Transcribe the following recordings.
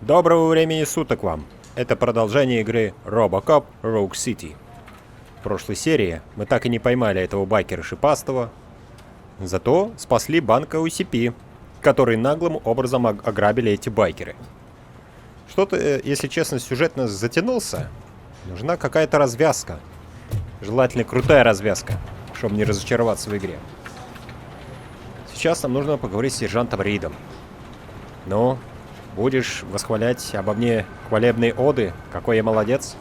Доброго времени суток вам. Это продолжение игры Robocop Rogue City. В прошлой серии мы так и не поймали этого байкера шипастого, зато спасли банк OCP, который наглым образом ограбили эти байкеры. Что-то, если честно, сюжет нас затянулся. Нужна какая-то развязка. Желательно крутая развязка, чтобы не разочароваться в игре. Сейчас нам нужно поговорить с сержантом Ридом. Ну, будешь восхвалять обо мне хвалебные оды? Какой я молодец?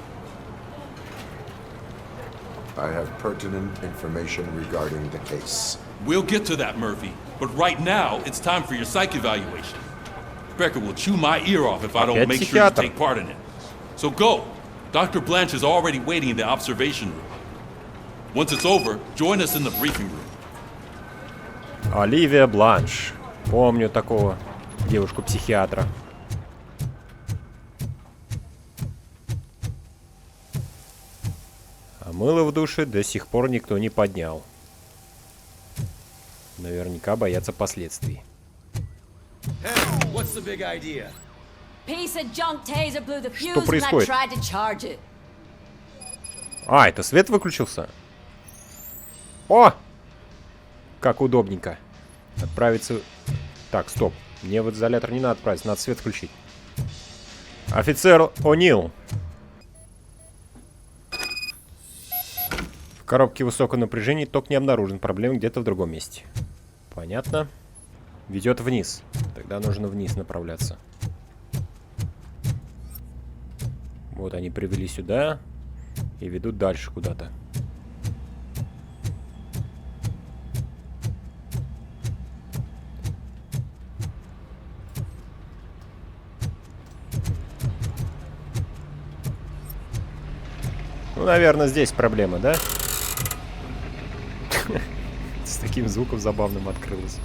I have pertinent information regarding the case. We'll get to that, Murphy. But right now, it's time for your psych evaluation. Becker will chew my ear off if I don't make sure you take part in it. So go. Dr. Blanche is already waiting in the observation room. Once it's over, join us in the briefing room. Оливия Бланш. Помню такого девушку-психиатра. А мыло в душе до сих пор никто не поднял. Наверняка боятся последствий. Что происходит? А, это свет выключился? О! Как удобненько. Отправиться... Так, стоп. Мне в изолятор не надо отправиться, надо свет включить. Офицер О'Нил. В коробке высокого напряжения ток не обнаружен. Проблема где-то в другом месте. Понятно. Ведет вниз. Тогда нужно вниз направляться. Вот они привели сюда. И ведут дальше куда-то. Ну, наверное, здесь проблема, да? С таким звуком забавным открылось.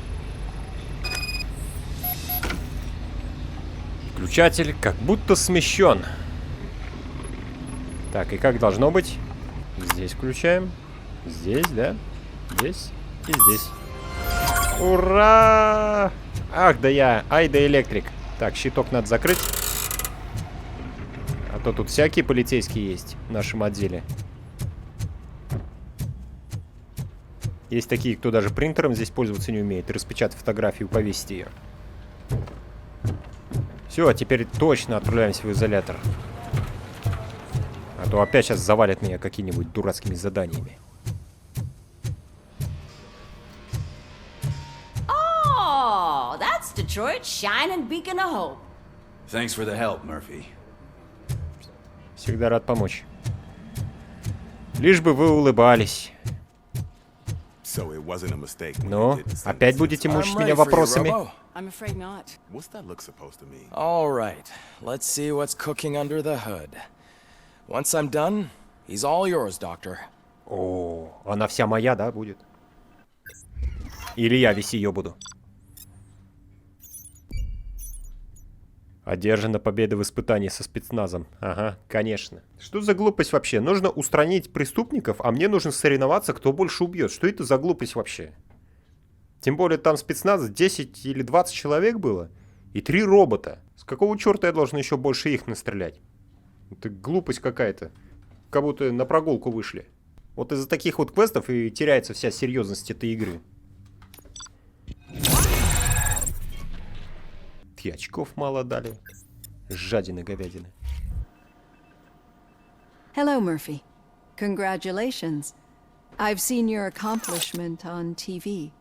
Включатель как будто смещен. Так, и как должно быть? Здесь включаем. Здесь, да? Здесь и здесь. Ура! Ах, да я. Ай да электрик. Так, щиток надо закрыть. А то тут всякие полицейские есть в нашем отделе. Есть такие, кто даже принтером здесь пользоваться не умеет. Распечатать фотографию, повесить ее. Все, теперь точно отправляемся в изолятор. А то опять сейчас завалят меня какими-нибудь дурацкими заданиями. Oh, that's Detroit's shining beacon of hope. Thanks for the help, Murphy. Всегда рад помочь. Лишь бы вы улыбались. Ну, опять будете мучить меня вопросами? I'm afraid not. What's that look supposed to mean? All right, let's see what's cooking under the hood. Once I'm done, he's all yours, Doctor. О, она вся моя, да, будет? Или я весь ее буду? Одержана победа в испытании со спецназом. Ага, конечно. Что за глупость вообще? Нужно устранить преступников, а мне нужно соревноваться, кто больше убьет. Что это за глупость вообще? Тем более там спецназ 10 или 20 человек было. И 3 робота. С какого черта я должен еще больше их настрелять? Это глупость какая-то. Как будто на прогулку вышли. Вот из-за таких вот квестов и теряется вся серьезность этой игры. И очков мало дали. Жадины говядины. Hello, Murphy. Congratulations. I've seen your accomplishment on TV.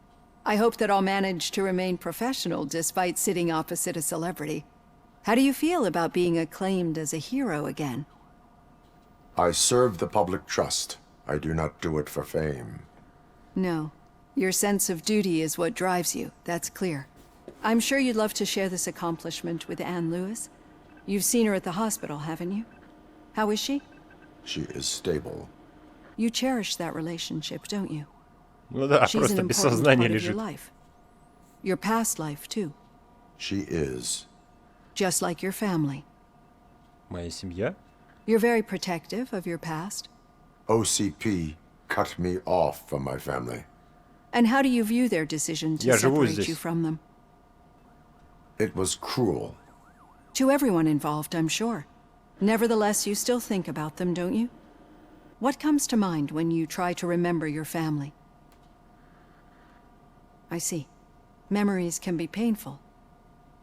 I hope that I'll manage to remain professional despite sitting opposite a celebrity. How do you feel about being acclaimed as a hero again? I serve the public trust. I do not do it for fame. No. Your sense of duty is what drives you. That's clear. I'm sure you'd love to share this accomplishment with Anne Lewis. You've seen her at the hospital, haven't you? How is she? She is stable. You cherish that relationship, don't you? Ну да, She's просто an без important сознания part of your лежит. life. Your past life, too. She is. Just like your family. Моя семья? You're very protective of your past. OCP cut me off from my family. And how do you view their decision to Я живу separate здесь. you from them? It was cruel. To everyone involved, I'm sure. Nevertheless, you still think about them, don't you? What comes to mind when you try to remember your family? I see. Memories can be painful,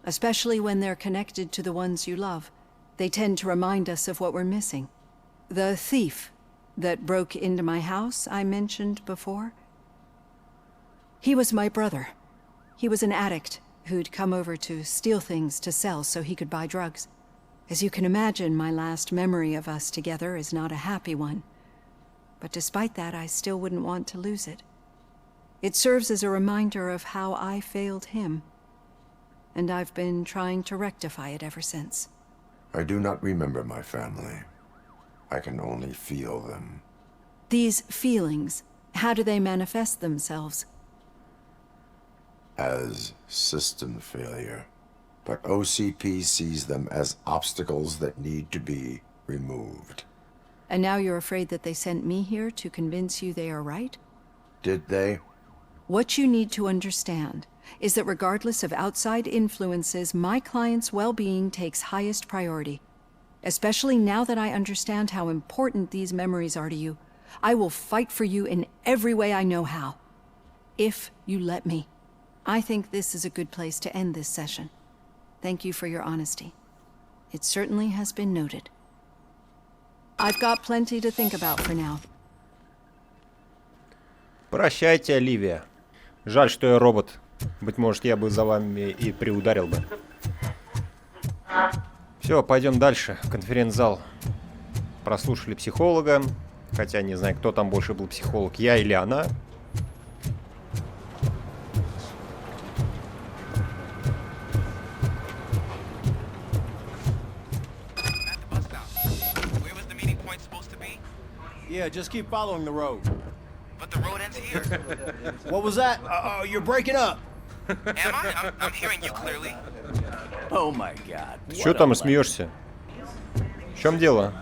especially when they're connected to the ones you love. They tend to remind us of what we're missing. The thief that broke into my house I mentioned before, he was my brother. He was an addict who'd come over to steal things to sell so he could buy drugs. As you can imagine, my last memory of us together is not a happy one. But despite that, I still wouldn't want to lose it. It serves as a reminder of how I failed him. And I've been trying to rectify it ever since. I do not remember my family. I can only feel them. These feelings, how do they manifest themselves? As system failure. But OCP sees them as obstacles that need to be removed. And now you're afraid that they sent me here to convince you they are right? Did they? What you need to understand is that regardless of outside influences, my client's well-being takes highest priority. Especially now that I understand how important these memories are to you, I will fight for you in every way I know how. If you let me. I think this is a good place to end this session. Thank you for your honesty. It certainly has been noted. I've got plenty to think about for now. Прощайте, Оливия. Жаль, что я робот. Быть может, я бы за вами и приударил бы. Все, пойдем дальше. Конференц-зал. Прослушали психолога. Хотя не знаю, кто там больше был психолог, я или она. Yeah, just keep following the road. But the road ends here. What was that? You're breaking up. Am I? I'm hearing you clearly. Oh my God. Чё там смеешься? В чем дело?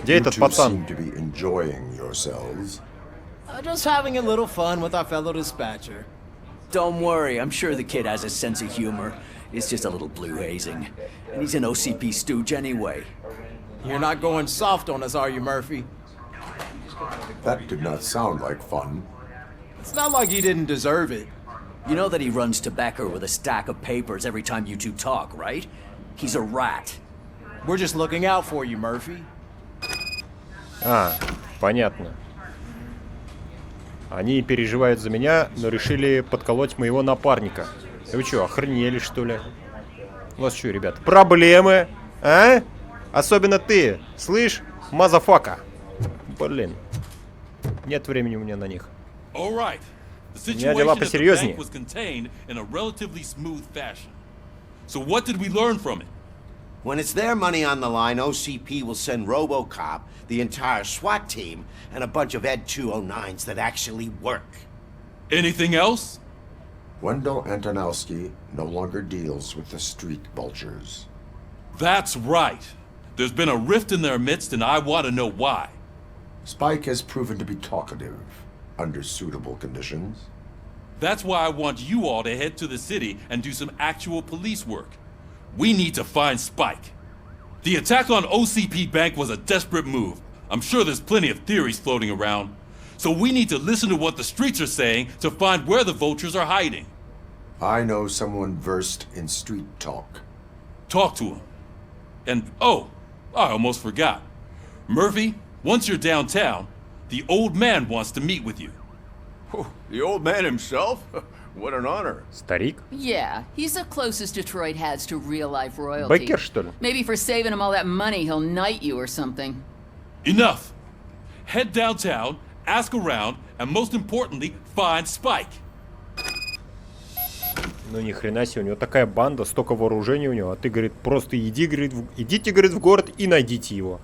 Где этот пацан? You two seem to be enjoying yourselves. Just having a little fun with our fellow dispatcher. Don't worry, I'm sure the kid has a sense of humor. It's just a little blue hazing. And he's an OCP stooge anyway. You're not going soft on us, are you, Murphy? That did not sound like fun. It's not like he didn't deserve it. You know that he runs to Becker with a stack of papers every time you two talk, right? He's a rat. We're just looking out for you, Murphy. А, понятно. Они переживают за меня, но решили подколоть моего напарника. Вы что, охренели, что ли? У вас что, ребята, проблемы? А? Особенно ты, слышь, мазафака. Блин. Нет времени у меня на них. All right. The У меня дела situation at the посерьезнее. bank was contained in a relatively smooth fashion. So what did we learn from it? When it's their money on the line, OCP will send Robocop, the entire SWAT team, and a bunch of Ed 209s that actually work. Anything else? Wendell Antonowski no longer deals with the street vultures. That's right. There's been a rift in their midst, and I want to know why. Spike has proven to be talkative under suitable conditions. That's why I want you all to head to the city and do some actual police work. We need to find Spike. The attack on OCP Bank was a desperate move. I'm sure there's plenty of theories floating around. So we need to listen to what the streets are saying to find where the vultures are hiding. I know someone versed in street talk. Talk to him. And, oh, I almost forgot. Murphy, once you're downtown, the old man wants to meet with you. The old man himself? What an honor. Старик? Yeah, he's the closest Detroit has to real-life royalty. Беккер, что ли? Maybe for saving him all that money, he'll knight you or something. Enough. Head downtown, ask around, and most importantly, find Spike. Ну ни хрена себе, у него такая банда, столько вооружений у него, а ты, говорит, просто идите, говорит, в город и найдите его.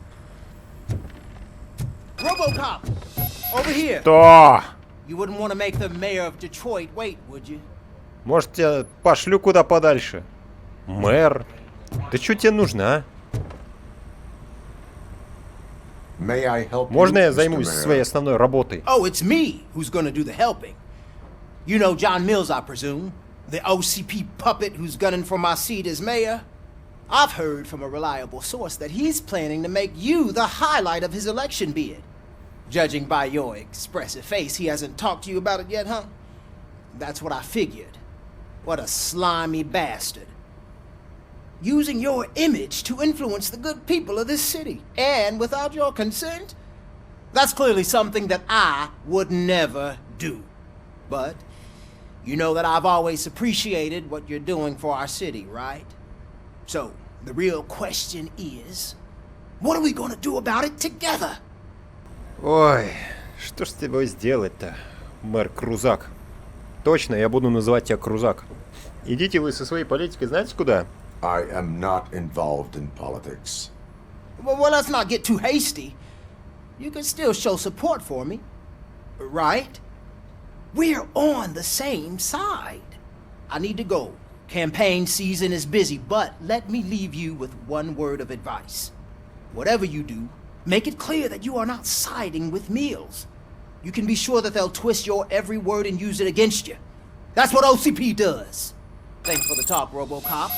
Robocop! Over here! То! You wouldn't want to make the mayor of Detroit wait, would you? Может, тебя пошлю куда подальше? Мэр? Да что тебе нужно, а? May I help Можно you, я Mr. займусь Mayor? своей основной работой? Oh, it's me who's gonna do the helping. You know John Mills, I presume. The OCP puppet who's gunning for my seat as mayor? I've heard from a reliable source that he's planning to make you the highlight of his election bid. Judging by your expressive face, he hasn't talked to you about it yet, huh? That's what I figured. What a slimy bastard. Using your image to influence the good people of this city, and without your consent? That's clearly something that I would never do. But you know that I've always appreciated what you're doing for our city, right? So, the real question is, what are we gonna do about it together? Ой, что ж с тобой сделать-то, мэр Крузак? Точно, я буду называть тебя Крузак. Идите вы со своей политикой знаете куда? I am not involved in politics. Well, let's not get too hasty. You can still show support for me, right? We're on the same side. I need to go. Campaign season is busy, but let me leave you with one word of advice. Whatever you do, make it clear that you are not siding with Mills. You can be sure that they'll twist your every word and use it against you. That's what OCP does. Thanks for the talk, Robocop.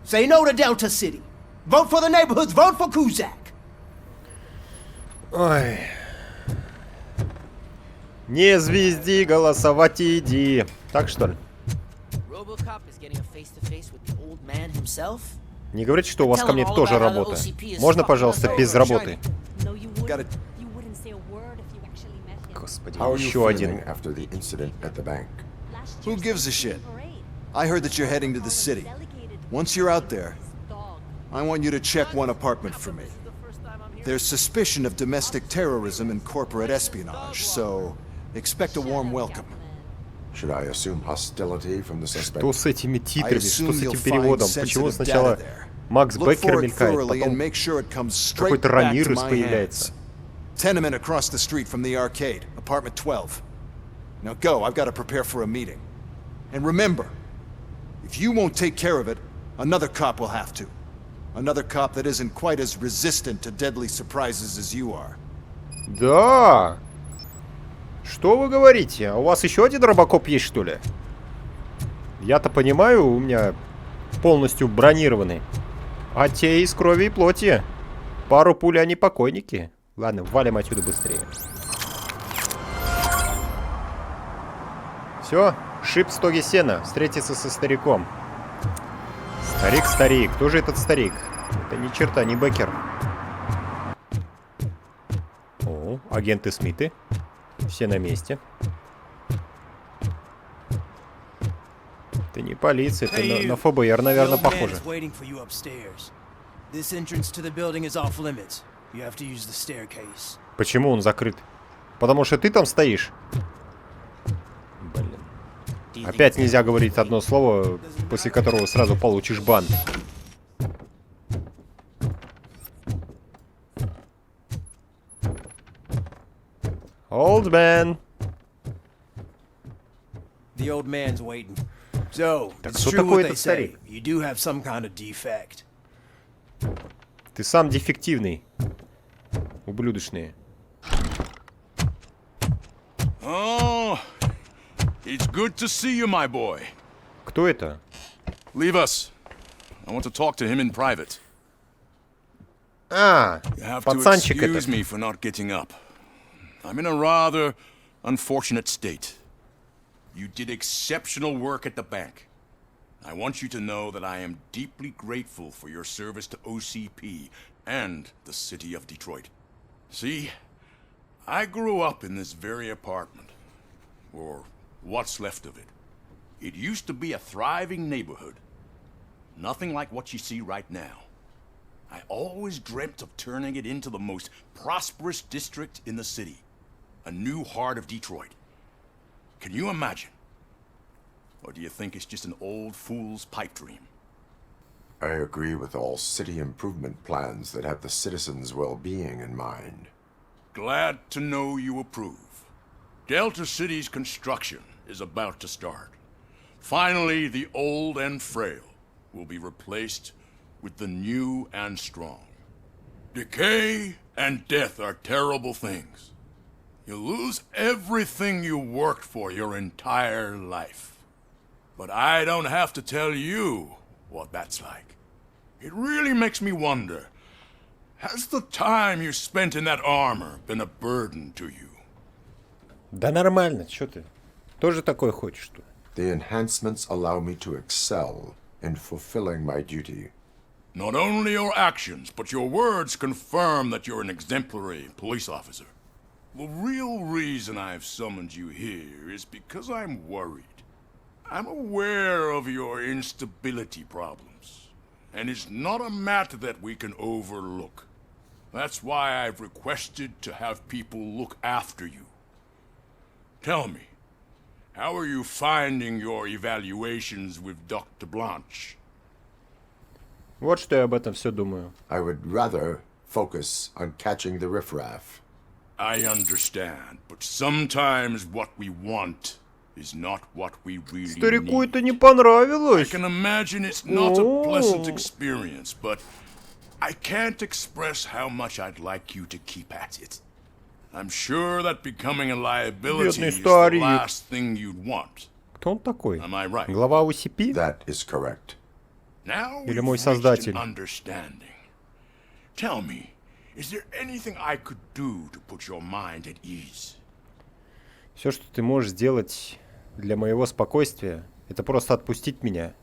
Say no to Delta City. Vote for the neighborhoods. Vote for Kuzak. Ой. Не звезди, голосовать иди. Так что ли? Не говорите, что у вас ко мне тоже работа. Можно, пожалуйста, без работы? Господи, еще один. Who gives a shit? I heard that you're heading to the city. Once you're out there, I want you to check one apartment for me. There's suspicion of domestic terrorism and corporate espionage, so expect a warm welcome. Should I assume hostility from the suspect? Что с этими титрами, что с этим переводом? Почему сначала Макс Беккер мелькает, потом какой-то Рамирес появляется? Tenement across the street from the arcade, apartment 12. Now go, I've got to prepare for a meeting. And remember, if you won't take care of it, another cop will have to. Another cop that isn't quite as resistant to deadly surprises as you are. Да. Что вы говорите? А у вас еще один робокоп есть, что ли? Я-то понимаю, у меня полностью бронированный. А те из крови и плоти. Пару пуль, они покойники. Ладно, валим отсюда быстрее. Все, шип стоги сена, встретиться со стариком. Старик. Кто же этот старик? Это ни черта, не Беккер. О, агенты Смиты. Все на месте. Это не полиция, это на ФБР, наверное, похоже. Почему он закрыт? Потому что ты там стоишь. Блин. Опять нельзя говорить одно слово, после которого сразу получишь бан. Old man. The old man's waiting. So, it's кто true такой what they этот say. старик? You do have some kind of defect. Ты сам дефективный. Ублюдочные. Oh, it's good to see you, my boy. Кто это? Leave us. I want to talk to him in private. А, You have to пацанчик excuse этот. me for not getting up. I'm in a rather unfortunate state. You did exceptional work at the bank. I want you to know that I am deeply grateful for your service to OCP and the city of Detroit. See, I grew up in this very apartment, or what's left of it. It used to be a thriving neighborhood. Nothing like what you see right now. I always dreamt of turning it into the most prosperous district in the city. A new heart of Detroit. Can you imagine? Or do you think it's just an old fool's pipe dream? I agree with all city improvement plans that have the citizens' well-being in mind. Glad to know you approve. Delta City's construction is about to start. Finally, the old and frail will be replaced with the new and strong. Decay and death are terrible things. You lose everything you worked for your entire life. But I don't have to tell you what that's like. It really makes me wonder, has the time you spent in that armor been a burden to you? Да нормально, чё ты? Тоже такое хочешь, что ли? The enhancements allow me to excel in fulfilling my duty. Not only your actions, but your words confirm that you're an exemplary police officer. The real reason I've summoned you here is because I'm worried. I'm aware of your instability problems, and it's not a matter that we can overlook. That's why I've requested to have people look after you. Tell me, how are you finding your evaluations with Dr. Blanche? Вот что я об этом все думаю. I would rather focus on catching the riffraff. I understand, but sometimes what we want is not what we really Старику need. это не понравилось. I can imagine it's not a pleasant experience, but I can't express how much I'd like you to keep at it. I'm sure that becoming a liability is the last thing you'd want. Кто он такой? Am I right? Глава OCP? That is correct. Now Или we've мой reached создатель? an understanding. Tell me, is there anything I could do to put your mind at ease? Все, что ты можешь сделать для моего спокойствия, это просто отпустить меня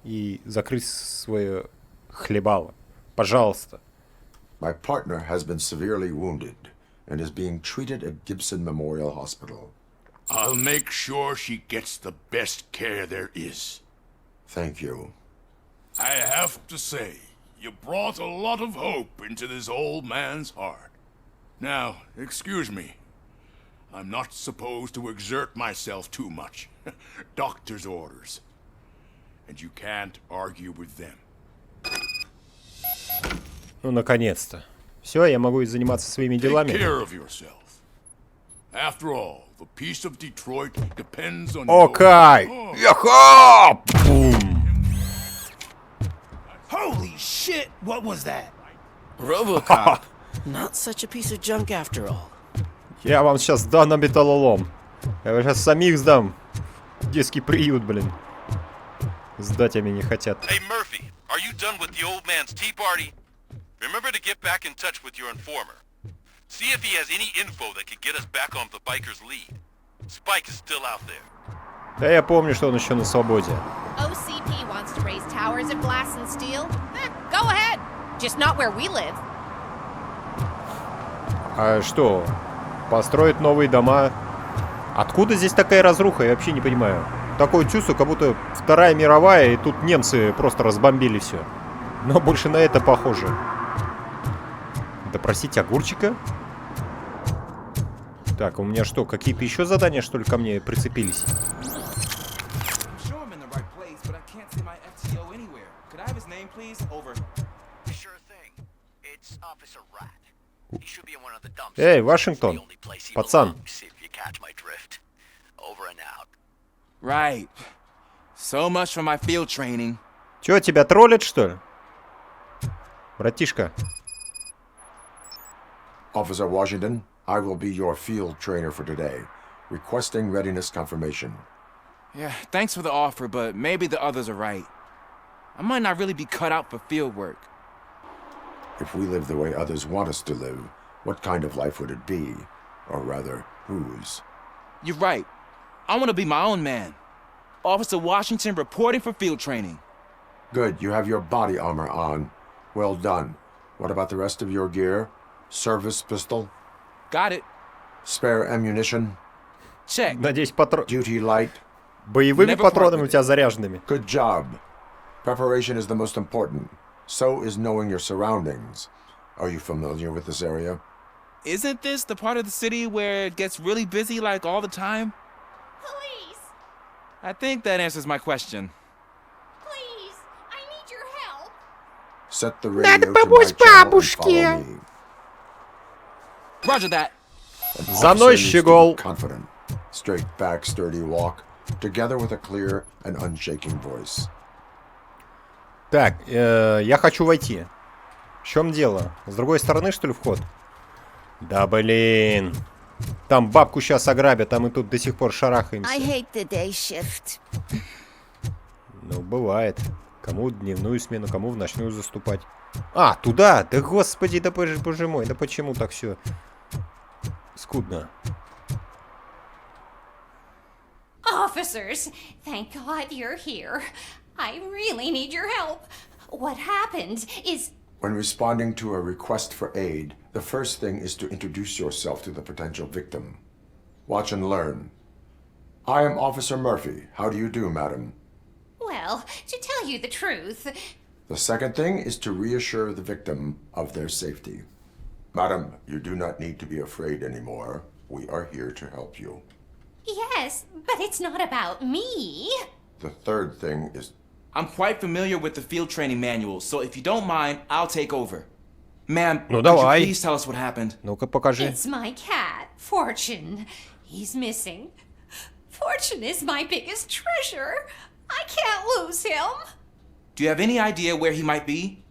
и закрыть свое хлебало. Пожалуйста. My partner has been severely wounded and is being treated at Gibson Memorial Hospital. I'll make sure she gets the best care there is. Thank you. I have to say, you brought a lot of hope into this old man's heart. Now, excuse me. I'm not supposed to exert myself too much. Doctor's orders. And you can't argue with them. Ну, наконец-то. Все, я могу заниматься своими делами. Take care of yourself. After all, the peace of Detroit depends on Окей! Яха! Бум! Holy shit, what was that? Robocop. Not such a piece of junk after all. Я вам сейчас сдам на металлолом. Я вам сейчас самих сдам. Детский приют, блин. Сдать они не хотят. Hey Murphy, are you done with the old man's tea party? Remember to get back in touch with your informer. See if he has any info that could get us back on the biker's lead. Spike is still out there. Да я помню, что он еще на свободе. OCP wants to raise towers of glass and steel. Go ahead. Just not where we live. А что? Построить новые дома? Откуда здесь такая разруха? Я вообще не понимаю. Такое чувство, как будто Вторая мировая, и тут немцы просто разбомбили все. Но больше на это похоже. Допросить огурчика? Так, у меня что, какие-то еще задания, что ли, ко мне прицепились? Эй, Вашингтон, пацан. Right. So much for my field training. Чё, тебя троллят, что ли? Братишка. Officer Washington, I will be your field trainer for today. Requesting readiness confirmation. Yeah, thanks for the offer, but maybe the others are right. I might not really be cut out for field work. If we live the way others want us to live, what kind of life would it be? Or rather, whose? You're right. I want to be my own man. Officer Washington reporting for field training. Good, you have your body armor on. Well done. What about the rest of your gear? Service pistol? Got it. Spare ammunition? Check. Надеюсь, патрон... Duty light? Боевыми патронами у тебя заряженными. Good job. Preparation is the most important. So is knowing your surroundings. Are you familiar with this area? Isn't this the part of the city where it gets really busy like all the time? Please, I think that answers my question. please, I need your help. Set the radio to my channel and follow me. Roger that. За мной, щегол. Confident, straight back, sturdy walk, together with a clear and unshaking voice. Так, я хочу войти. В чем дело? С другой стороны, что ли, вход? Да блин. Там бабку сейчас ограбят, а мы тут до сих пор шарахаемся. I hate the day shift. Ну, бывает. Кому в дневную смену, кому в ночную заступать. А, туда! Да господи, да боже мой, да почему так все скудно? Officers, thank God you're here. I really need your help. What happened is... When responding to a request for aid, the first thing is to introduce yourself to the potential victim. Watch and learn. I am Officer Murphy. How do you do, madam? Well, to tell you the truth... The second thing is to reassure the victim of their safety. Madam, you do not need to be afraid anymore. We are here to help you. Yes, but it's not about me. The third thing is... I'm quite familiar with the field training manual, so if you don't mind, I'll take over. Ma'am, Ну could you давай. please tell us what happened? Ну-ка покажи. It's my cat, Fortune. He's missing. Fortune is my biggest treasure. I can't lose him. Do you have any idea where he might be?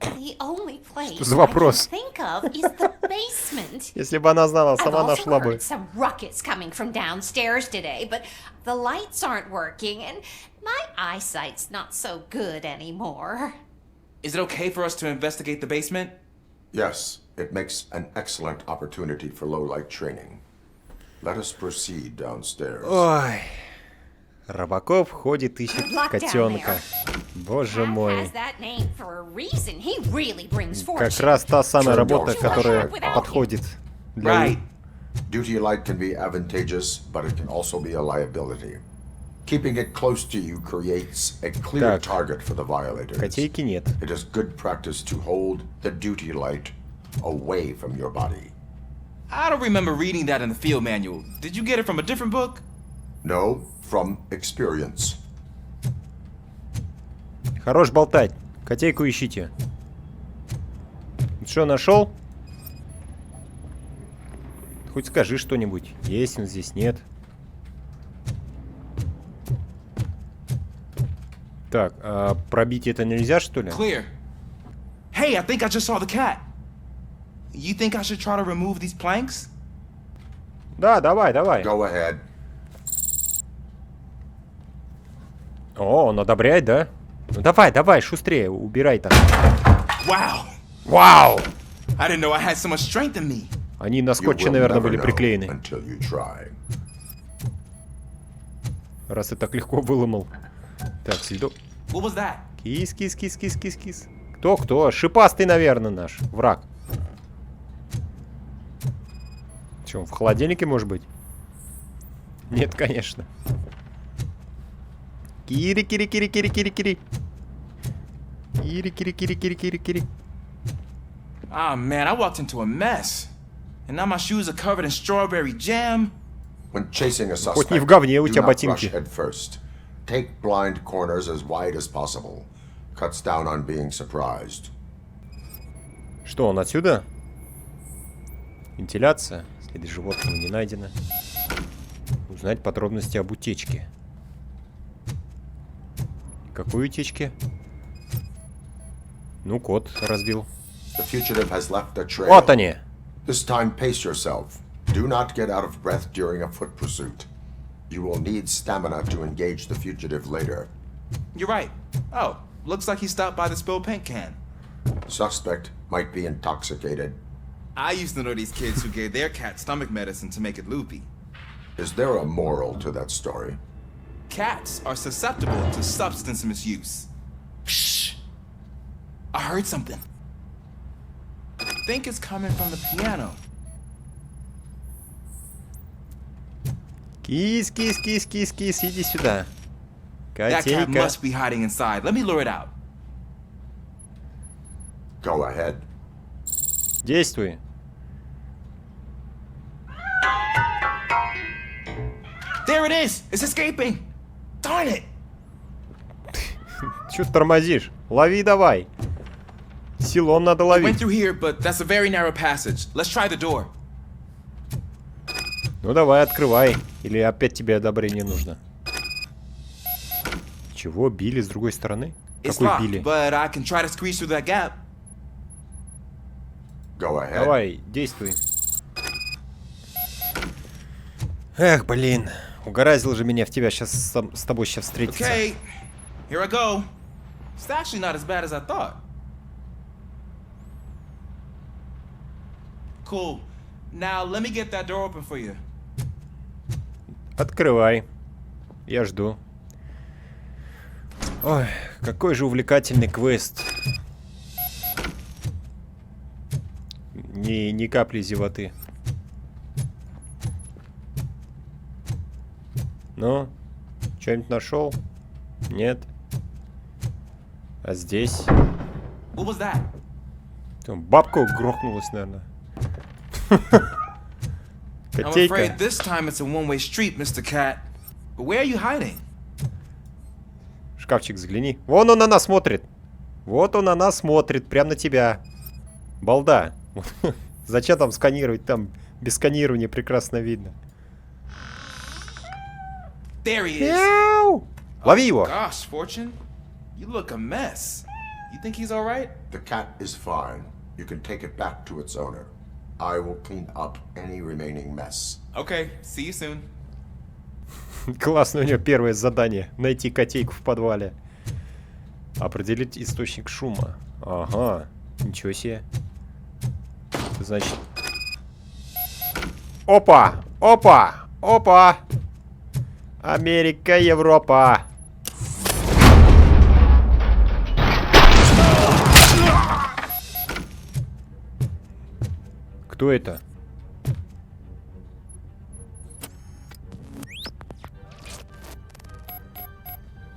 The only place Что за I can вопрос? think of is the basement. Если бы она знала, I've сама also нашла бы. heard some ruckus coming from downstairs today, but the lights aren't working and my eyesight's not so good anymore. Is it okay for us to investigate the basement? Yes, it makes an excellent opportunity for low-light training. Let us proceed downstairs. Ой. Робокоп ходит, ищет котенка. Боже мой. Как раз та самая работа, которая подходит для... Duty light can be advantageous, but it can also be a liability. Keeping it close to you creates a clear target for the violators. Котейки нет. It is good practice to hold the duty light away from your body. I don't remember reading that in the field manual. Did you get it from a different book? No, from experience. Хорош болтать. Котейку ищите. Что, нашел? Хоть скажи что-нибудь. Есть он здесь, нет. Так, а пробить это нельзя, что ли? Clear. Hey, I think I just saw the cat. You think I should try to remove these planks? Да, давай, давай. Go ahead. О, он одобряет, да? Ну давай, давай, шустрее, убирай там. Wow. Вау! I didn't know I had so much strength in me. Они на скотче, наверное, были приклеены. Раз ты так легко выломал. Так, следов. What was that? Кис, кис, кис, кис, кис, кис. Кто, кто? Шипастый, наверное, наш враг. Че, он в холодильнике, может быть? Нет, конечно. Кири, кири, кири, кири, кири, кири. Кири, кири, кири, кири, кири, кири. Ah, man, I walked into a mess. And now my shoes are covered in strawberry jam. When chasing a Хоть не в suspect, говне у do тебя not rush ботинки. head first. Take blind corners as wide as possible. Cuts down on being surprised. Что, он отсюда? Вентиляция. Следы животного не найдено. Узнать подробности об утечке. Какой утечке? Ну, кот разбил. The fugitive has left a trail. Вот они! This time, pace yourself. Do not get out of breath during a foot pursuit. You will need stamina to engage the fugitive later. You're right. Oh, looks like he stopped by the spilled paint can. Suspect might be intoxicated. I used to know these kids who gave their cat stomach medicine to make it loopy. Is there a moral to that story? Cats are susceptible to substance misuse. Shh! I heard something. I think it's coming from the piano. Кис, кис, кис, кис, кис, иди сюда. That cat Котейка. must be hiding inside. Let me lure it out. Go ahead. Действуй. There it is! It's escaping! Darn it! Чё ты тормозишь? Лови давай. Силом надо Went ловить. through here, but that's a very narrow passage. Let's try the door. Ну давай, открывай. Или опять тебе одобрение нужно? Чего? Били с другой стороны? It's Какой locked, били? but I can try to squeeze through that gap. Go ahead. Давай, действуй. Эх, блин. Угораздило же меня в тебя сейчас с тобой сейчас встретиться. Okay. Here I go. It's actually not as bad as I thought. Cool. Now let me get that door open for you. Открывай. Я жду. Ой, какой же увлекательный квест. Ни капли зевоты. Ну, что-нибудь нашел? Нет. А здесь? What was that? Там бабка грохнулась, наверное. I'm afraid this time it's a one-way street, Mr. Cat. But where are you hiding? Шкафчик, взгляни. Вон он на нас смотрит. Вот он на нас смотрит, прямо на тебя. Балда. Зачем там сканировать? Там без сканирования прекрасно видно. There he is. Мяу! Лови его. Gosh, Fortune. You look a mess. You think he's all right? The cat is fine. You can take it back to its owner. I will clean up any remaining mess. Okay, see you soon. Классно, у него первое задание. Найти котейку в подвале. Определить источник шума. Ага. Ничего себе. Значит... Опа! Опа! Опа! Америка, Европа! Кто это?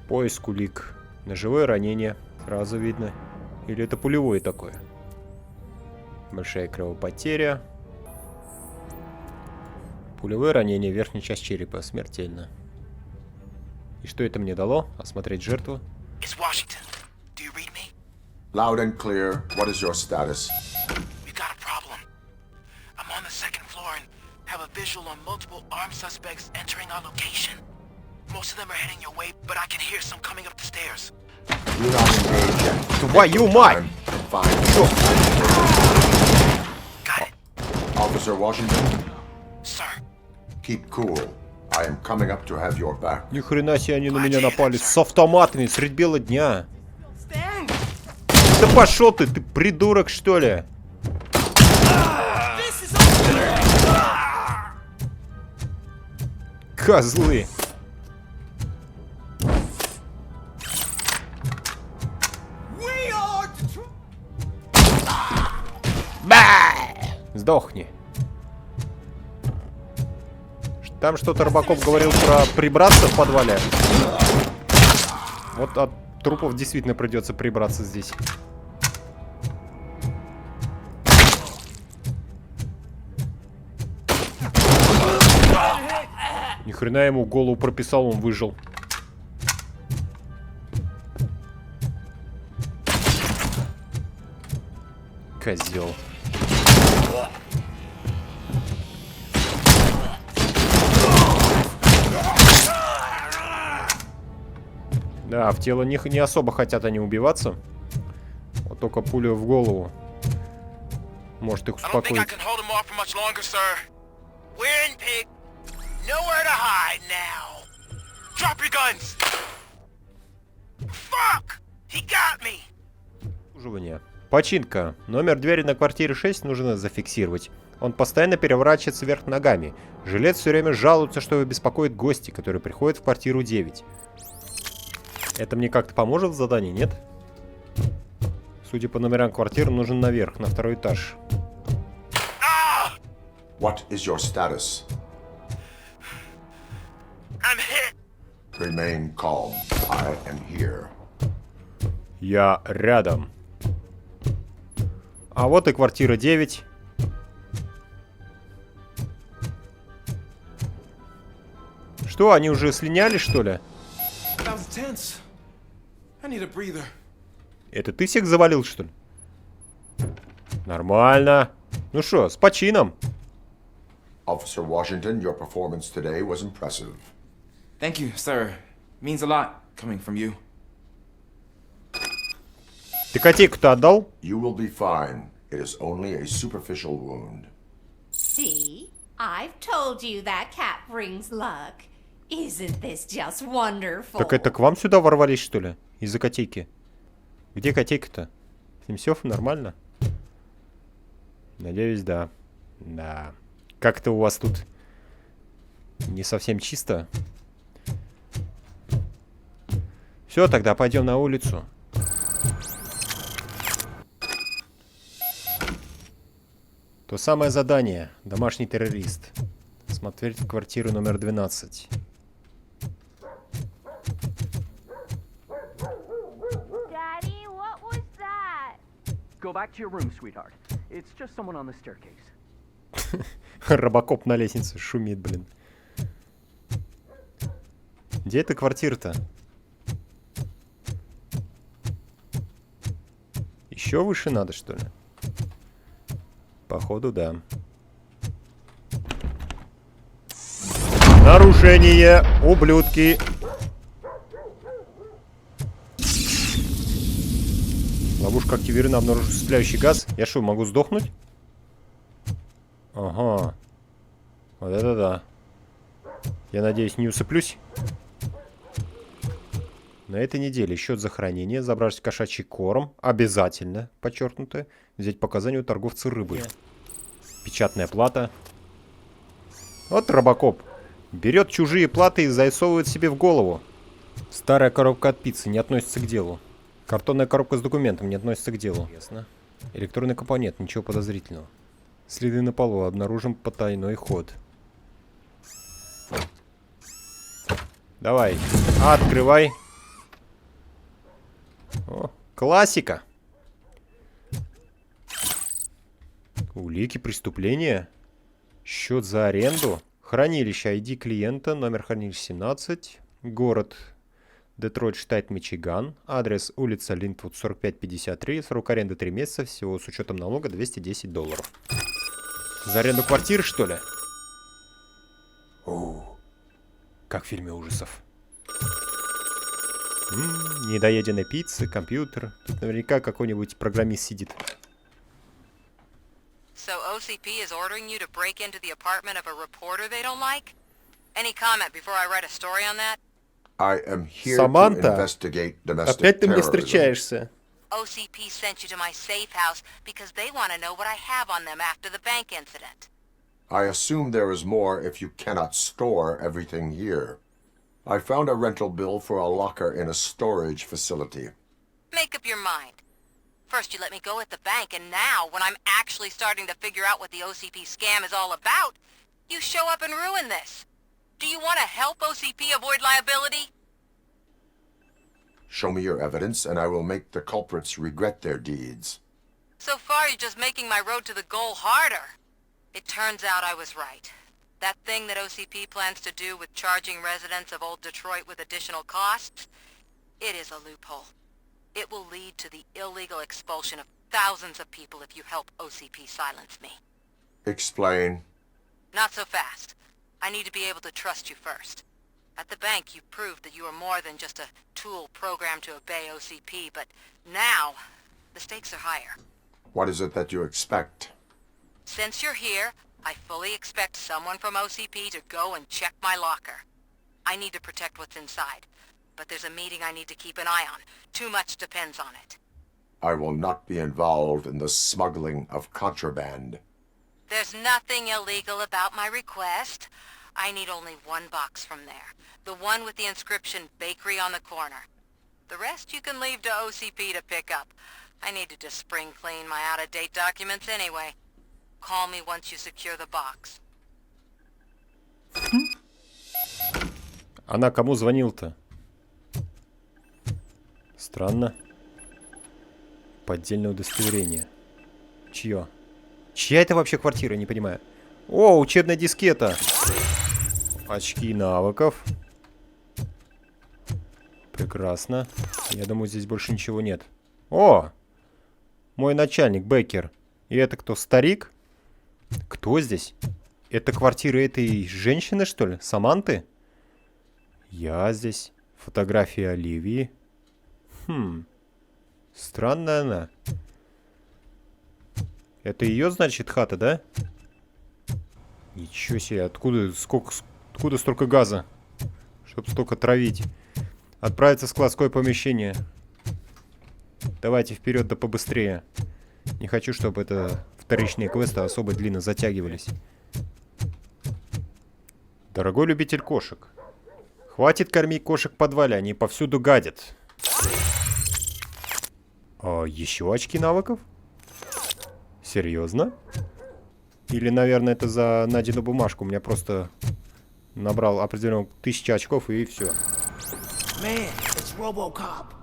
Поиск улик. Ножевое ранение. Сразу видно. Или это пулевое такое? Большая кровопотеря. Пулевое ранение. Верхняя часть черепа. Смертельно. И что это мне дало? Осмотреть жертву. Loud and clear. What is your status? Have a visual on multiple armed suspects entering our location. Most of them are heading your way, but I can hear some coming up the stairs. Do not engage yet. Твою мать! Fine. Got it. Officer Washington? Sir. Keep cool. I am coming up to have your back. Ни хрена себе они на меня напали с автоматами средь бела дня. Да пошел ты придурок, что ли? Козлы. Сдохни. Там что-то Робокоп говорил про прибраться в подвале. Вот от трупов действительно придется прибраться здесь. Ни хрена ему голову прописал, он выжил. Козел. Да, в тело не особо хотят они убиваться. Вот только пуля в голову может их успокоить. Nowhere to hide now. Drop your guns. Fuck! He got me. Обслуживание. Починка. Номер двери на квартире 6 нужно зафиксировать. Он постоянно переворачивается вверх ногами. Жилец все время жалуется, что его беспокоит гости, которые приходят в квартиру 9. Это мне как-то поможет в задании, нет? Судя по номерам квартиры, нужен наверх, на второй этаж. What is your status? I'm hit. Remain calm. I am here. Я рядом. А вот и квартира 9. Что, они уже слиняли, что ли? Это ты всех завалил, что ли? Нормально. Ну что, с почином. Officer Washington, your performance today was impressive. Thank you, sir. Means a lot coming from you. Ты котейку-то отдал? You will be fine. It is only a superficial wound. See? I've told you that cat brings luck. Isn't this just wonderful? Так это к вам сюда ворвались, что ли? Из-за котейки. Где котейка-то? С ним все нормально? Надеюсь, да. Да. Как-то у вас тут не совсем чисто. Все, тогда пойдем на улицу. То самое задание. Домашний террорист. Смотреть квартиру номер 12. Daddy, what was that? Go back to your room, sweetheart. It's just someone on the staircase. Робокоп на лестнице шумит, блин. Где эта квартира-то? Еще выше надо, что ли? Походу, да. Нарушение, ублюдки. Ловушка активирована, обнаружен стреляющий газ. Я что, могу сдохнуть? Ага. Вот это да. Я надеюсь, не усыплюсь. На этой неделе счет за хранение. Забрать кошачий корм. Обязательно, подчеркнуто. Взять показания у торговца рыбы. Печатная плата. Вот Робокоп. Берет чужие платы и засовывает себе в голову. Старая коробка от пиццы не относится к делу. Картонная коробка с документом не относится к делу. Ясно. Электронный компонент, ничего подозрительного. Следы на полу, обнаружим потайной ход. Давай, открывай. О, классика. Улики преступления. Счет за аренду. Хранилище ID клиента. Номер хранилища 17. Город Детройт, штат Мичиган. Адрес улица Линтвуд 4553. Срок аренды 3 месяца. Всего с учетом налога $210. За аренду квартиры, что ли? О, как в фильме ужасов. Недоеденная пицца, компьютер. Тут наверняка какой-нибудь программист сидит. So OCP is ordering you to break into the apartment of a reporter they don't like? Any comment before I write a story on that? I am here Саманта, to investigate domestic опять ты мне terrorism. встречаешься. OCP sent you to my safe house because they want to know what I have on them after the bank incident. I assume there is more if you cannot store everything here. I found a rental bill for a locker in a storage facility. Make up your mind. First you let me go at the bank, and now, when I'm actually starting to figure out what the OCP scam is all about, you show up and ruin this. Do you want to help OCP avoid liability? Show me your evidence, and I will make the culprits regret their deeds. So far, you're just making my road to the goal harder. It turns out I was right. That thing that OCP plans to do with charging residents of Old Detroit with additional costs, it is a loophole. It will lead to the illegal expulsion of thousands of people if you help OCP silence me. Explain. Not so fast. I need to be able to trust you first. At the bank, you proved that you are more than just a tool programmed to obey OCP, but now, the stakes are higher. What is it that you expect? Since you're here, I fully expect someone from OCP to go and check my locker. I need to protect what's inside, but there's a meeting I need to keep an eye on. Too much depends on it. I will not be involved in the smuggling of contraband. There's nothing illegal about my request. I need only one box from there. The one with the inscription Bakery on the corner. The rest you can leave to OCP to pick up. I need to just spring clean my out-of-date documents anyway. Call me once you secure the box. Она кому звонил-то? Странно. Поддельное удостоверение. Чье? Чья это вообще квартира, не понимаю. О, учебная дискета. Очки навыков. Прекрасно. Я думаю, здесь больше ничего нет. О! Мой начальник, Беккер. И это кто, старик? Кто здесь? Это квартира этой женщины, что ли? Саманты? Я здесь. Фотография Оливии. Странная она. Это ее, значит, хата, да? Ничего себе, откуда столько газа? Чтоб столько травить. Отправиться в складское помещение. Давайте вперед да побыстрее. Не хочу, чтобы это вторичные квесты особо длинно затягивались. Дорогой любитель кошек. Хватит кормить кошек в подвале, они повсюду гадят. А еще очки навыков? Серьезно? Или, наверное, это за найденную бумажку. У меня просто набрал определенно 1000 очков и все. Man, it's Robocop.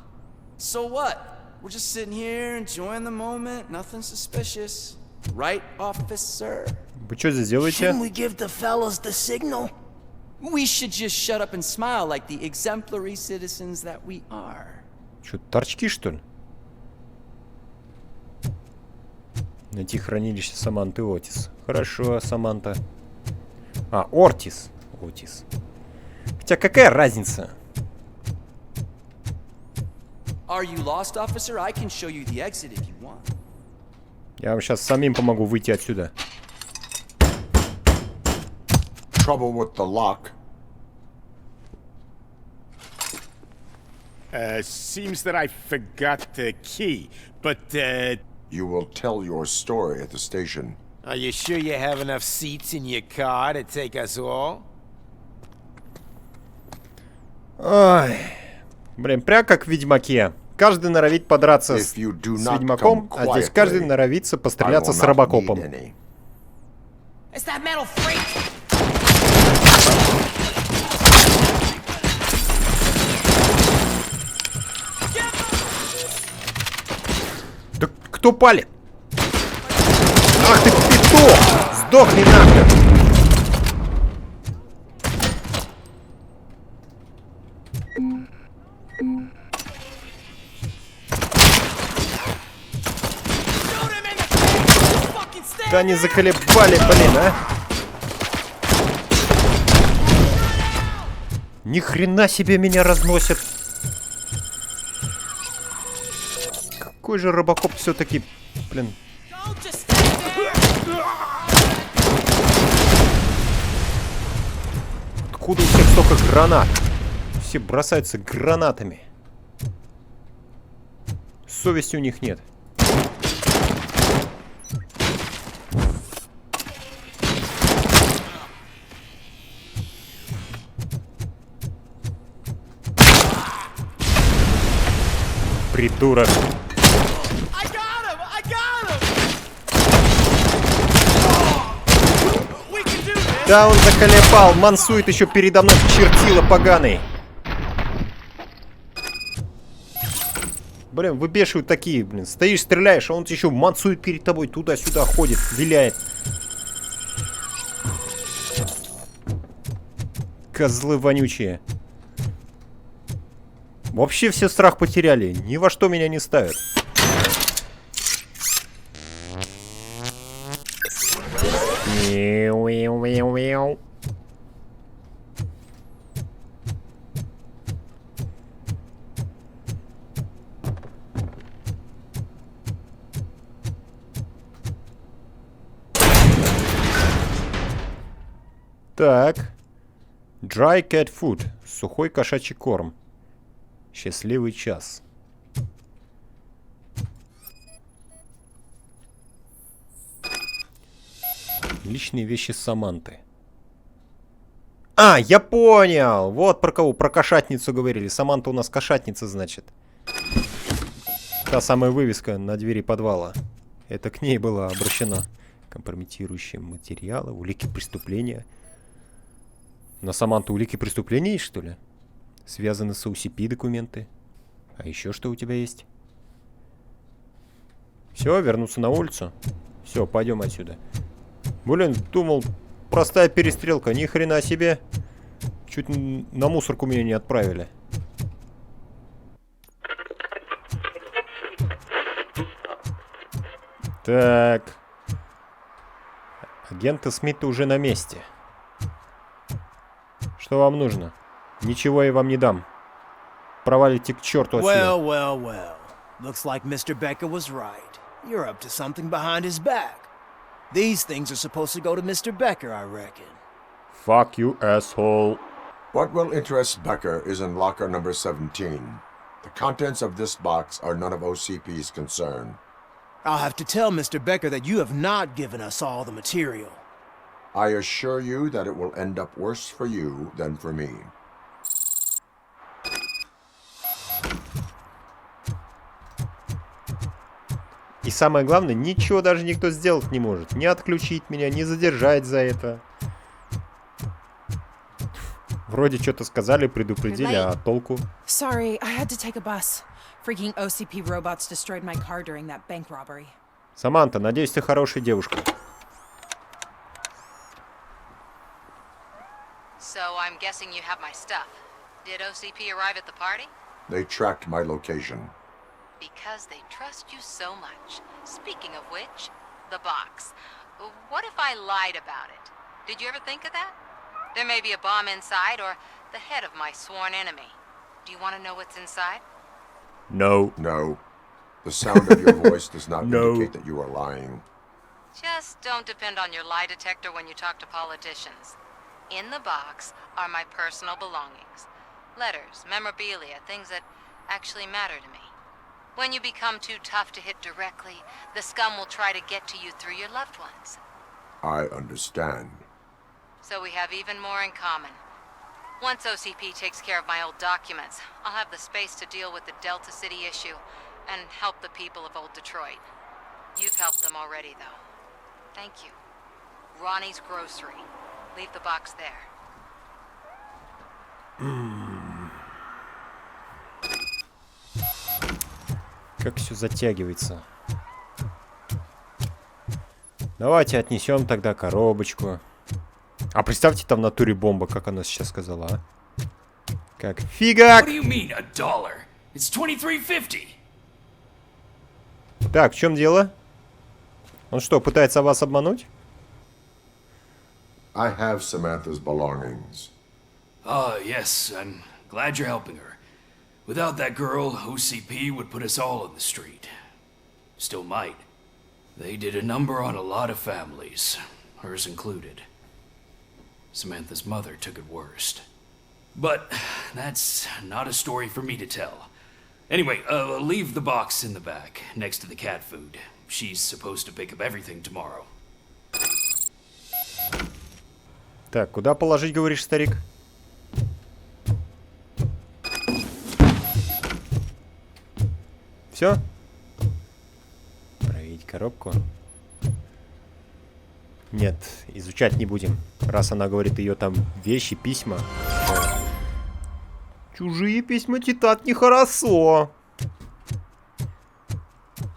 So what? We're just sitting here enjoying the moment. Nothing suspicious. Right, officer? Вы что здесь делаете? Shouldn't we give the fellas the signal? We should just shut up and smile like the exemplary citizens that we are. Что, торчки, что ли? Найти хранилище Саманты Отис. Хорошо, Саманта. А, Ортис. Отис. Хотя какая разница? Are you lost, officer? I can show you the exit if you want. Я вам сейчас самим помогу выйти отсюда. Trouble with the lock. Seems that I forgot the key, but, You will tell your story at the station. Are you sure you have enough seats in your car to take us all? Ой. Блин, прям как в Ведьмаке. Каждый норовит подраться с Ведьмаком, а здесь каждый норовится постреляться с Робокопом. It's that metal freak! Да кто палит? Ах ты петух! Сдохни нахрен! Да они заколебали, блин, а! Ни хрена себе меня разносят! Какой же Робокоп все-таки, блин. Откуда у всех столько гранат? Все бросаются гранатами. Совести у них нет. Придурок. Да, он заколебал, мансует еще передо мной, чертила поганый. Блин, выбешивают такие, блин. Стоишь, стреляешь, а он еще мансует перед тобой, туда-сюда ходит, виляет. Козлы вонючие. Вообще все страх потеряли, ни во что меня не ставят. Так. Dry cat food. Сухой кошачий корм. Счастливый час. Личные вещи Саманты. А, я понял! Вот про кого, про кошатницу говорили. Саманта у нас кошатница, значит. Та самая вывеска на двери подвала. Это к ней была обращена. Компрометирующие материалы, улики преступления. На Саманту улики преступления есть, что ли? Связаны с OCP документы. А еще что у тебя есть? Все, вернуться на улицу. Все, пойдем отсюда. Блин, думал, простая перестрелка. Ни хрена себе. Чуть на мусорку меня не отправили. Так. Агенты Смита уже на месте. Что вам нужно? Ничего я вам не дам. Провалите к черту отсюда. Well. Looks like Mr. Becker was right. You're up to something behind his back. These things are supposed to go to Mr. Becker, I reckon. Fuck you, asshole. What will interest Becker is in locker number 17. The contents of this box are none of OCP's concern. I'll have to tell Mr. Becker that you have not given us all the material. I assure you that it will end up worse for you than for me. И самое главное, ничего даже никто сделать не может. Не отключить меня, не задержать за это. Вроде что-то сказали, предупредили, а толку? Sorry, I had to take a bus. Freaking OCP robots destroyed my car during that bank robbery. Саманта, надеюсь, ты хорошая девушка. So I'm guessing you have my stuff. Did OCP arrive at the party? They tracked my location. Because they trust you so much. Speaking of which, the box. What if I lied about it? Did you ever think of that? There may be a bomb inside or the head of my sworn enemy. Do you want to know what's inside? No. No. The sound of your voice does not indicate that you are lying. Just don't depend on your lie detector when you talk to politicians. In the box are my personal belongings. Letters, memorabilia, things that actually matter to me. When you become too tough to hit directly, the scum will try to get to you through your loved ones. I understand. So we have even more in common. Once OCP takes care of my old documents, I'll have the space to deal with the Delta City issue and help the people of Old Detroit. You've helped them already, though. Thank you. Ronnie's Grocery. Leave the box there. Как все затягивается. Давайте отнесем тогда коробочку. А представьте, там в натуре бомба, как она сейчас сказала, а? Как фигак! Так, в чем дело? Он что, пытается вас обмануть? I have Samantha's belongings. Yes, I'm glad you're helping her. Without that girl, OCP would put us all in the street. Still might. They did a number on a lot of families, hers included. Samantha's mother took it worst. But that's not a story for me to tell. Anyway, leave the box in the back, next to the cat food. She's supposed to pick up everything tomorrow. Так, куда положить, говоришь, старик? Все? Проверить коробку. Нет, изучать не будем. Раз она говорит, ее там вещи, письма. Чужие письма читать нехорошо.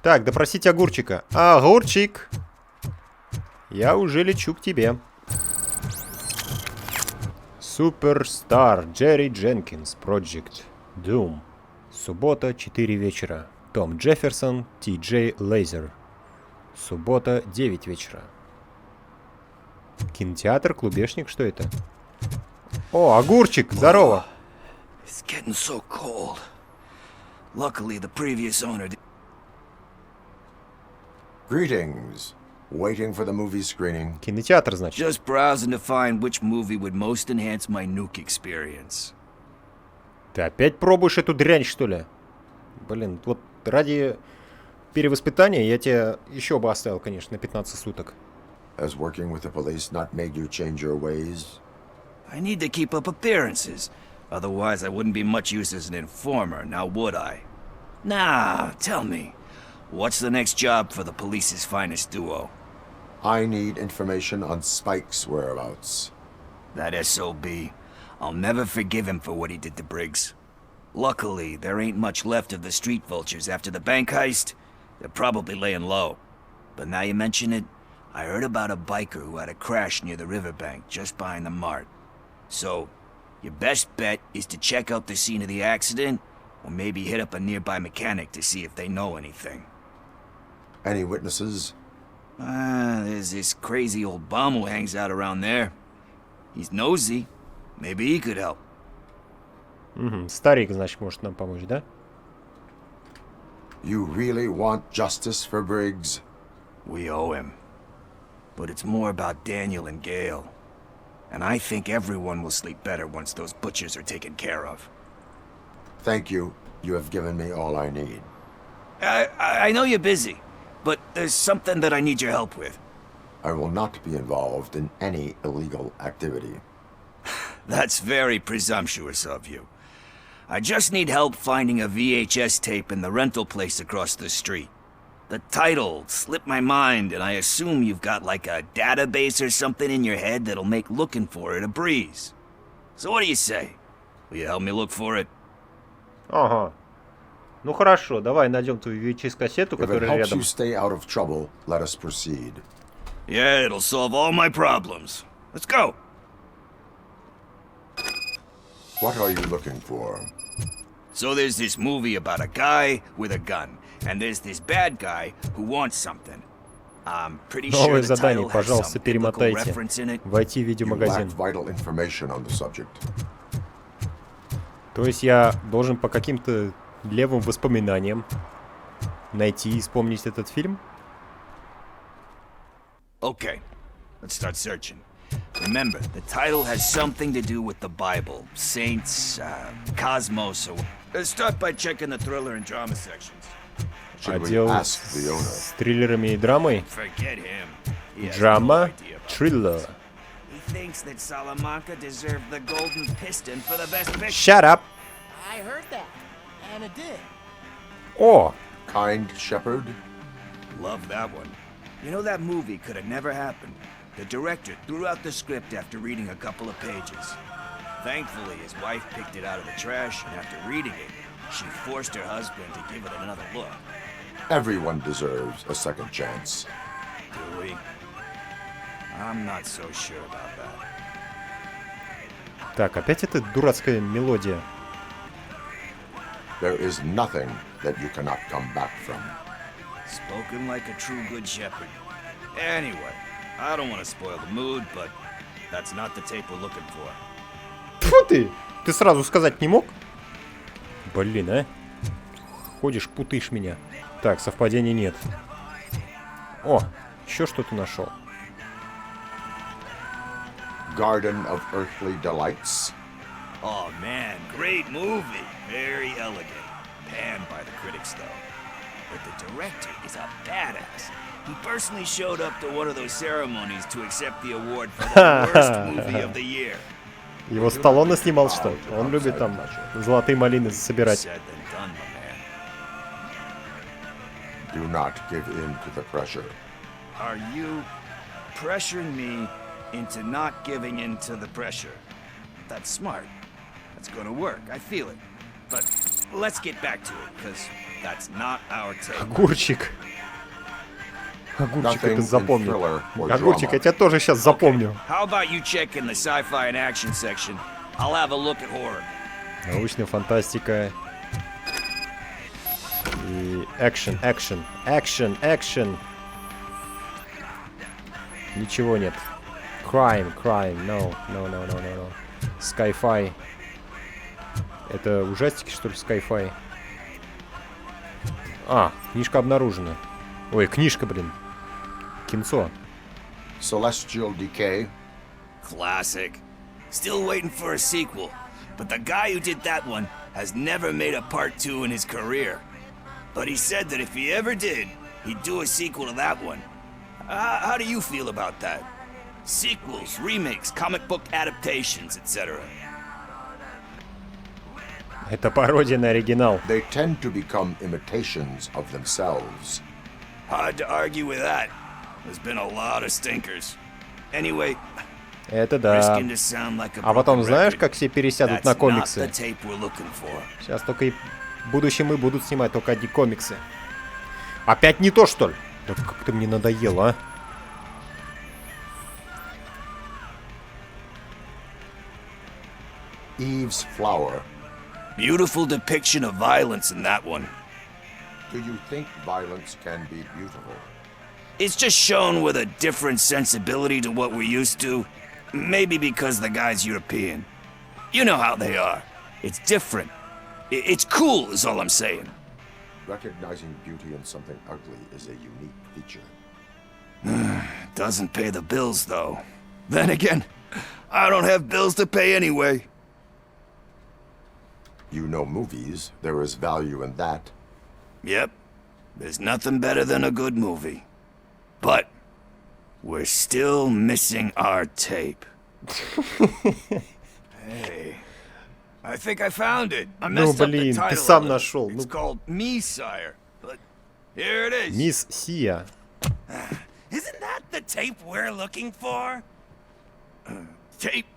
Так, допросить огурчика. Огурчик! Я уже лечу к тебе. Суперстар Джерри Дженкинс Project Doom. Суббота, 4 вечера. Том Джефферсон, Ти Джей Лейзер. Суббота, 9 вечера. Кинотеатр, клубешник, что это? О, огурчик, здорово. It's getting so cold. Luckily, the previous owner. Greetings. Waiting for the movie screening. Кинотеатр, значит. Just browsing to find which movie would most enhance my nuke experience. Ты опять пробуешь эту дрянь, что ли? Блин, вот ради перевоспитания я тебя еще бы оставил, конечно, на 15 суток. Has working with the police not made you change your ways? I need to keep up appearances. Otherwise, I wouldn't be much use as an informer, now would I? Now, tell me, what's the next job for the police's finest duo? I need information on Spike's whereabouts. That SOB. I'll never forgive him for what he did to Briggs. Luckily, there ain't much left of the street vultures after the bank heist. They're probably laying low. But now you mention it, I heard about a biker who had a crash near the riverbank just behind the mart. So, your best bet is to check out the scene of the accident, or maybe hit up a nearby mechanic to see if they know anything. Any witnesses? There's this crazy old bum who hangs out around there. He's nosy. Maybe he could help. Старик, значит, может нам помочь, да? You really want justice for Briggs? We owe him. But it's more about Daniel and Gale. And I think everyone will sleep better once those butchers are taken care of. Thank you. You have given me all I need. I know you're busy, but there's something that I need your help with. I will not be involved in any illegal activity. That's very presumptuous of you. I just need help finding a VHS tape in the rental place across the street. The title slipped my mind, and I assume you've got like a database or something in your head that'll make looking for it a breeze. So what do you say? Will you help me look for it? Ага. Ну хорошо, давай найдем твою VHS-кассету, которая рядом. If it helps рядом. you stay out of trouble, let us proceed. Yeah, it'll solve all my problems. Let's go. What are you looking for? So there's this movie about a guy with a gun, and there's this bad guy who wants something. I'm pretty sure Новое the задание, title has пожалуйста, some biblical перемотайте. reference in it. Войти в You видеомагазин. lack vital information on the subject. То есть я должен по каким-то левым воспоминаниям найти и вспомнить этот фильм? Okay, let's start searching. Remember, the title has something to do with the Bible, saints, cosmos, or... Start by checking the thriller and drama sections. Отдел с триллерами и драмой? Forget him. He has Драма, no idea about триллер. He thinks that Salamanca deserved the golden piston for the best picture. Shut up! I heard that, and it did. О! Kind Shepherd? Love that one. You know, that movie could have never happened. The director threw out the script after reading a couple of pages. Thankfully, his wife picked it out of the trash, and after reading it, she forced her husband to give it another look. Everyone deserves a second chance. Do we? I'm not so sure about that. Так, опять эта дурацкая мелодия. There is nothing that you cannot come back from. Spoken like a true good shepherd. Anyway, I don't want to spoil the mood, but that's not the tape we're looking for. Тьфу ты! Ты сразу сказать не мог? Блин, а? Ходишь, путаешь меня. Так, совпадений нет. О, еще что-то нашел. Garden of Earthly Delights. Oh man, great movie. Very elegant. Panned by the critics though. But the director is a badass. He personally showed up to one of those ceremonies to accept the award for the worst movie of the year. Его Сталлоне снимал, что ли? Он любит там золотые малины собирать. Said than done, my man. Do not give in to the pressure. Are you pressuring me into not giving in to the pressure? That's smart. That's gonna work. I feel it. But let's get back to it, because that's not our take. Огурчик. Огурчик, это запомнил. Огурчик, я тебя тоже сейчас запомню. How about you check in the sci-fi and action section? I'll have a look at horror. Научная фантастика. И экшен, экшен, экшен, экшен. Ничего нет. Crime, no. Sci-fi. Это ужастики, что ли, Sci-fi? А, книжка обнаружена. Ой, книжка, блин. Кинцо. Celestial Decay. Classic. Still waiting for a sequel. But the guy who did that one has never made a part 2 in his career. But he said that if he ever did, he'd do a sequel to that one. How do you feel about that? Sequels, remakes, comic book adaptations, etc. Это пародия на оригинал. They tend to become imitations of themselves. Hard to argue with that. There's been a lot of stinkers. Anyway, это да. А потом знаешь, как все пересядут на комиксы? Сейчас только и в будущем и будут снимать только одни комиксы. Опять не то, что ли? Да как ты мне надоел, а? Eve's Flower. Beautiful depiction of violence in that one. Do you think violence can be beautiful? It's just shown with a different sensibility to what we're used to. Maybe because the guy's European. You know how they are. It's different. It's cool is all I'm saying. Recognizing beauty in something ugly is a unique feature. Doesn't pay the bills, though. Then again, I don't have bills to pay anyway. You know movies. There is value in that. Yep. There's nothing better than a good movie. But we're still missing our tape. Hey, I think I found it. I messed up the title. Ты сам нашел. It's called Me, Sire. But here it is. Мисс Сия. Isn't that the tape we're looking for? Tape?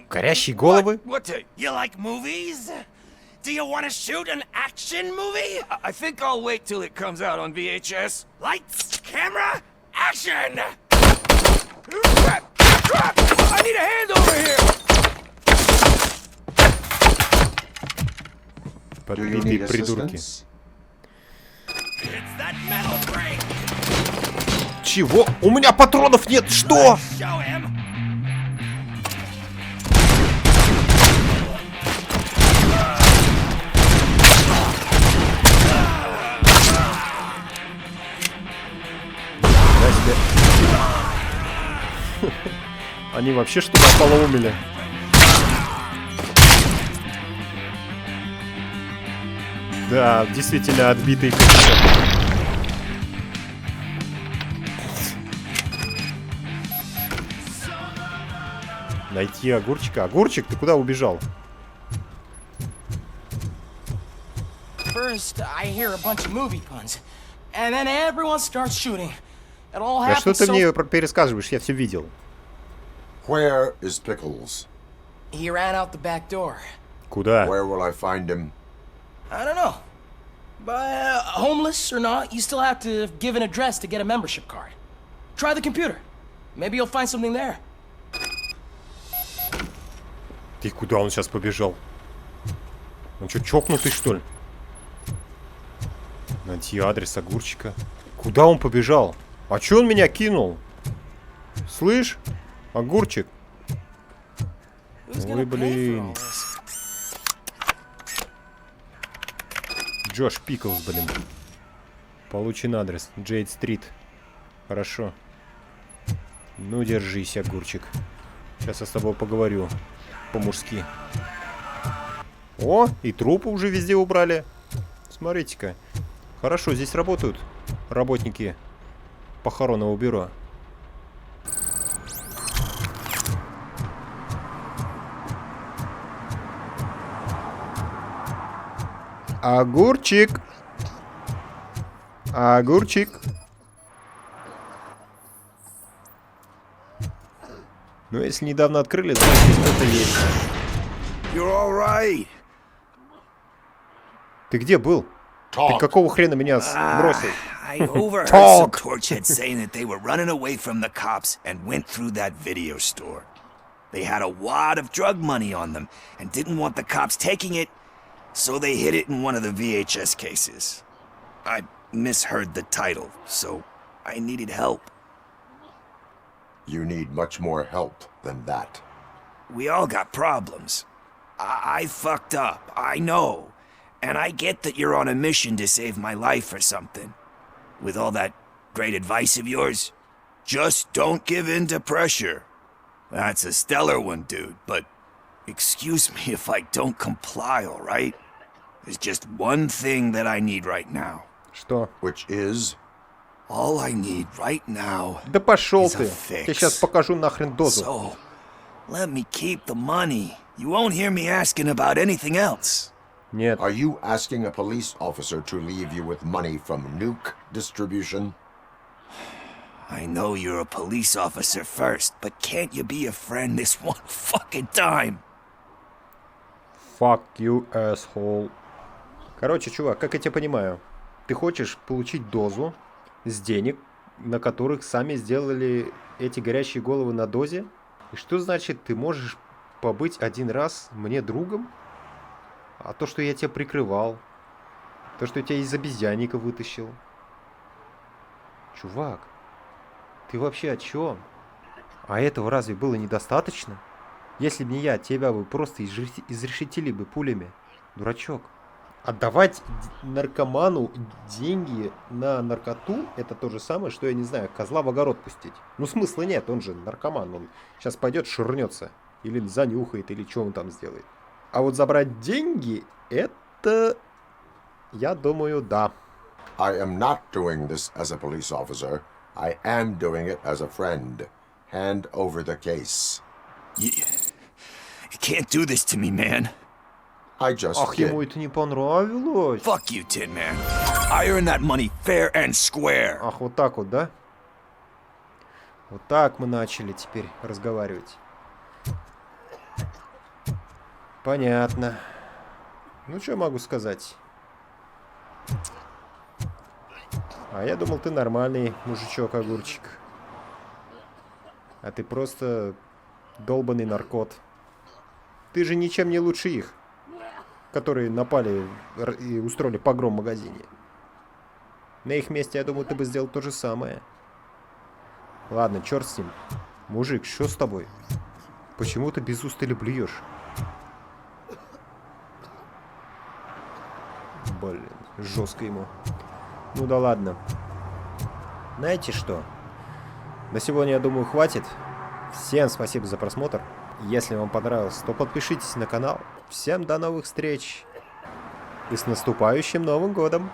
Горящие головы? What tape? You like movies? Do you want to shoot an action movie? I think I'll wait till it comes out on VHS. Lights, camera, action! Crap! Crap! I need a hand over here! Подбитые придурки. It's that metal break! Чего? У меня патронов нет! Что? Show him! Они вообще что-то полоумели. Да, действительно отбитые какие-то. Найти огурчика. Огурчик, ты куда убежал? First, I hear a bunch of movie puns, and then everyone starts shooting. It all Да что happens ты so... мне пересказываешь? Я все видел. Where is Pickles? He ran out the back door. Куда? Where will I find him? I don't know. But homeless or not, you still have to give an address to get a membership card. Try the computer. Maybe you'll find something there. Ты куда он сейчас побежал? Он что, чокнутый, что ли? Найти адрес огурчика. Куда он побежал? А чё он меня кинул? Слышь, огурчик. Ой, блин. Джош Пиклз, блин. Получен адрес. Джейд-стрит. Хорошо. Ну, держись, огурчик. Сейчас я с тобой поговорю. По-мужски. О, и трупы уже везде убрали. Смотрите-ка. Хорошо, здесь работают работники похоронного бюро. Огурчик. Огурчик. Ну, если недавно открыли, значит, что-то есть. You're all right. Ты где был? Ты какого хрена меня бросил? I overheard some torchheads saying that they were running away from the cops and went through that video store. They had a wad of drug money on them and didn't want the cops taking it, so they hid it in one of the VHS cases. I misheard the title, so I needed help. You need much more help than that. We all got problems. I fucked up, I know. And I get that you're on a mission to save my life or something. With all that great advice of yours, just don't give in to pressure. That's a stellar one, dude, but excuse me if I don't comply, all right? There's just one thing that I need right now. Что? Which is? All I need right now. Да пошел is ты. a fix. Я сейчас покажу нахрен дозу. So, let me keep the money. You won't hear me asking about anything else. Нет. Are you asking a police officer to leave you with money from nuke distribution? I know you're a police officer first, but can't you be a friend this one fucking time? Fuck you, asshole. Короче, чувак, как я тебя понимаю, ты хочешь получить дозу с денег, на которых сами сделали эти горящие головы на дозе? И что значит, ты можешь побыть один раз мне другом? А то, что я тебя прикрывал, то, что я тебя из обезьянника вытащил. Чувак, ты вообще о чем? А этого разве было недостаточно? Если бы не я, тебя бы просто изрешетили бы пулями. Дурачок. Отдавать наркоману деньги на наркоту — это то же самое, что, я не знаю, козла в огород пустить. Ну, смысла нет, он же наркоман, он сейчас пойдет ширнется. Или занюхает, или что он там сделает. А вот забрать деньги — это, я думаю, да. I am not doing this as a police officer. I am doing it as a friend. Hand over the case. You can't do this to me, man. I just Ах, ему это не понравилось. Fuck you, Tin Man. I earn that money fair and square. Ах, вот так вот, да? Вот так мы начали теперь разговаривать. Понятно. Ну, что могу сказать? А я думал, ты нормальный мужичок-огурчик. А ты просто долбанный наркот. Ты же ничем не лучше их, которые напали и устроили погром в магазине. На их месте, я думаю, ты бы сделал то же самое. Ладно, черт с ним. Мужик, что с тобой? Почему ты без устали блюешь? Блин, жестко ему. Ну да ладно. Знаете что? На сегодня, я думаю, хватит. Всем спасибо за просмотр. Если вам понравилось, то подпишитесь на канал. Всем до новых встреч. И с наступающим Новым годом!